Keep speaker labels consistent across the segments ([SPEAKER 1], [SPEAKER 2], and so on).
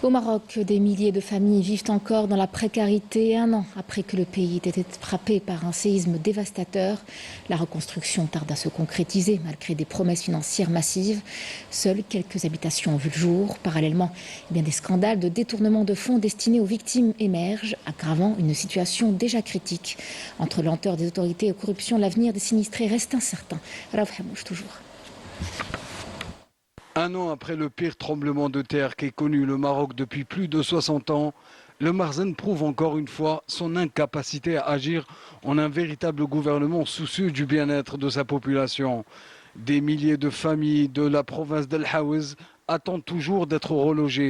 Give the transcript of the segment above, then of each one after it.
[SPEAKER 1] Au Maroc, des milliers de familles vivent encore dans la précarité un an après que le pays ait été frappé par un séisme dévastateur. La reconstruction tarde à se concrétiser malgré des promesses financières massives. Seules quelques habitations ont vu le jour. Parallèlement, des scandales de détournement de fonds destinés aux victimes émergent, aggravant une situation déjà critique. Entre lenteur des autorités et corruption, l'avenir des sinistrés reste incertain. Raouf Hamouche, toujours.
[SPEAKER 2] Un an après le pire tremblement de terre qu'ait connu le Maroc depuis plus de 60 ans, le Marzen prouve encore une fois son incapacité à agir en un véritable gouvernement soucieux du bien-être de sa population. Des milliers de familles de la province d'El Hawez attendent toujours d'être relogées.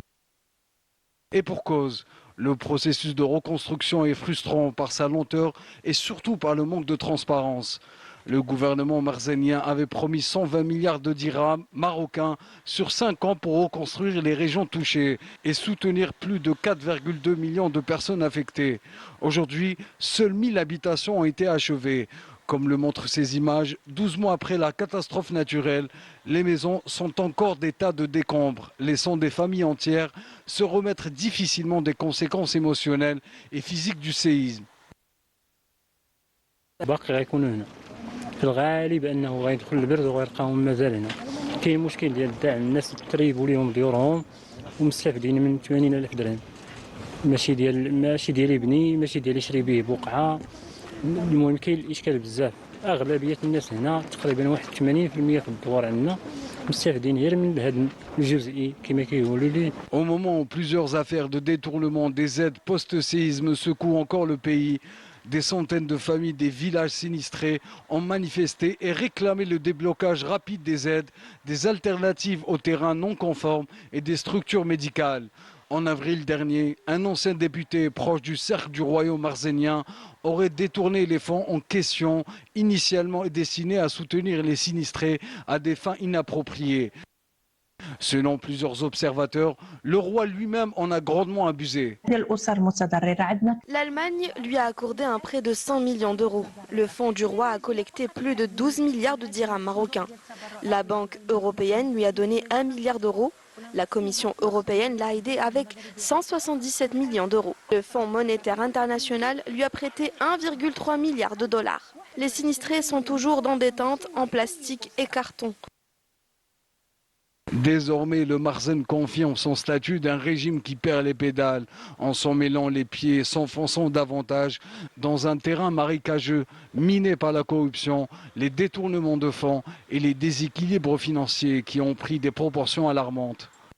[SPEAKER 2] Et pour cause, le processus de reconstruction est frustrant par sa lenteur et surtout par le manque de transparence. Le gouvernement marzenien avait promis 120 milliards de dirhams marocains sur 5 ans pour reconstruire les régions touchées et soutenir plus de 4,2 millions de personnes affectées. Aujourd'hui, seules 1000 habitations ont été achevées. Comme le montrent ces images, 12 mois après la catastrophe naturelle, les maisons sont encore des tas de décombres, laissant des familles entières se remettre difficilement des conséquences émotionnelles et physiques du séisme.
[SPEAKER 3] في الغالب بانه غيدخل البرد وغيلقاهم مازال هنا. كاين مشكل ديال الدعم، الناس تريبوا ليهم ديورهم ومستافدين من 80,000 درهم. ماشي ديال يبني، ماشي ديال يشري به بقعه. المهم كاين الاشكال بزاف. اغلبيه الناس هنا تقريبا 81% في الدوار عندنا مستافدين غير من الهدم الجزئي كما كيقولوا لي.
[SPEAKER 2] Au moment où plusieurs affaires de détournement des aides post-séisme secouent encore le pays, des centaines de familles des villages sinistrés ont manifesté et réclamé le déblocage rapide des aides, des alternatives aux terrains non conformes et des structures médicales. En avril dernier, un ancien député proche du cercle du royaume marzenien aurait détourné les fonds en question, initialement destinés à soutenir les sinistrés à des fins inappropriées. Selon plusieurs observateurs, le roi lui-même en a grandement abusé.
[SPEAKER 4] L'Allemagne lui a accordé un prêt de 100 millions d'euros. Le fonds du roi a collecté plus de 12 milliards de dirhams marocains. La Banque européenne lui a donné 1 milliard d'euros. La Commission européenne l'a aidé avec 177 millions d'euros. Le Fonds monétaire international lui a prêté 1,3 milliard de dollars. Les sinistrés sont toujours dans des tentes en plastique et carton.
[SPEAKER 2] Désormais, le Marzen confirme son statut d'un régime qui perd les pédales en s'en mêlant les pieds, s'enfonçant davantage dans un terrain marécageux miné par la corruption, les détournements de fonds et les déséquilibres financiers qui ont pris des proportions alarmantes.